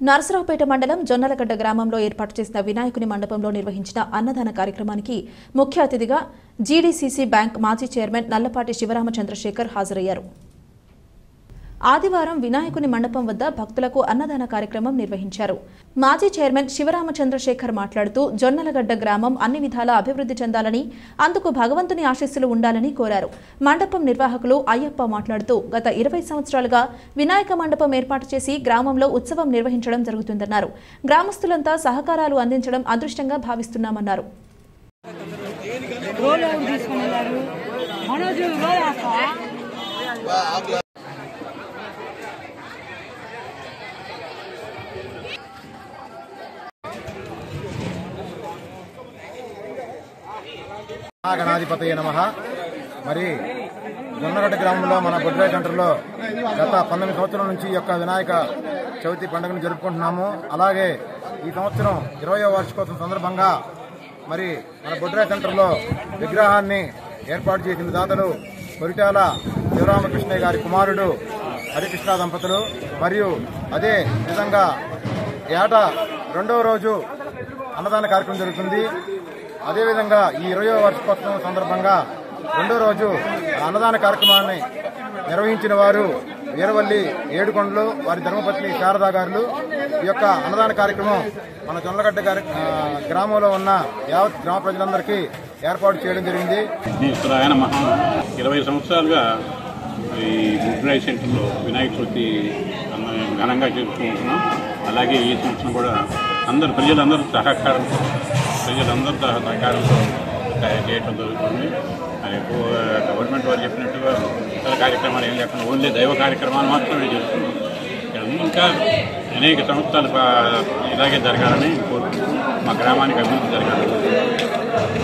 నరసరావుపేట మండలం జొన్నలగడ్డ గ్రామంలో ఏర్పాటు చేసిన వినాయకుని మండపంలో నిర్వహించిన అన్నదాన కార్యక్రమానికి ముఖ్య అతిథిగా జీడీసీసీ బ్యాంక్ మాజీ చైర్మన్ నల్లపాటి శివరామచంద్రశేఖర్ హాజరయ్యారు. ఆదివారం వినాయకుని మండపం వద్ద భక్తులకు అన్నదాన కార్యక్రమం నిర్వహించారు. మాజీ చైర్మన్ శివరామచంద్రశేఖర్ మాట్లాడుతూ జొన్నలగడ్డ గ్రామం అన్ని విధాలా అభివృద్ధి చెందాలని, అందుకు భగవంతుని ఆశీస్సులు ఉండాలని కోరారు. మండపం నిర్వాహకులు అయ్యప్ప మాట్లాడుతూ గత 20 సంవత్సరాలుగా వినాయక మండపం ఏర్పాటు చేసి గ్రామంలో ఉత్సవం నిర్వహించడం జరుగుతుందన్నారు. గ్రామస్తులంతా సహకారాలు అందించడం అదృష్టంగా భావిస్తున్నామన్నారు. గణాధిపతయ నమః. మరి జొన్నగడ్డ గ్రామంలో మన బొడ్రాయి సెంటర్లో గత 19 సంవత్సరాల నుంచి ఈ యొక్క వినాయక చవితి పండుగను జరుపుకుంటున్నాము. అలాగే ఈ సంవత్సరం 20వ వార్షికోత్సవం సందర్భంగా మరి మన బొడ్రాయి సెంటర్లో విగ్రహాన్ని ఏర్పాటు చేసిన దాతలు కొరిటాల శివరామకృష్ణయ్య గారి కుమారుడు హరికృష్ణ దంపతులు. మరియు అదే విధంగా ఏటా 2వ రోజు అన్నదాన కార్యక్రమం జరుగుతుంది. అదేవిధంగా ఈ 20వ వార్షికోత్సవం సందర్భంగా 2వ రోజు అన్నదాన కార్యక్రమాన్ని నిర్వహించిన వారు వీరవల్లి ఏడుకొండలు, వారి ధర్మపత్ని శారదా గారు. ఈ యొక్క అన్నదాన కార్యక్రమం మన జొన్నలగడ్డ గ్రామంలో ఉన్న యావత్ గ్రామ ప్రజలందరికీ ఏర్పాటు చేయడం జరిగింది. 20 సంవత్సరాలుగా ఈ బొడ్రాయి సెంటర్లో వినాయక చవితి ఘనంగా జరుపుకుంటున్నాం. అలాగే ఈ సంవత్సరం కూడా ప్రజలందరూ సహకారంతో చేయడం జరుగుతుంది. అది గవర్నమెంట్ వారు చెప్పినట్టుగా ఇతర కార్యక్రమాలు ఏం లేకుండా ఓన్లీ దైవ కార్యక్రమాలు మాత్రమే చేస్తున్నాం. ఇంకా అనేక సంవత్సరాలు ఇలాగే జరగాలని కోరుకుంటూ మా గ్రామానికి అభివృద్ధి జరగాలని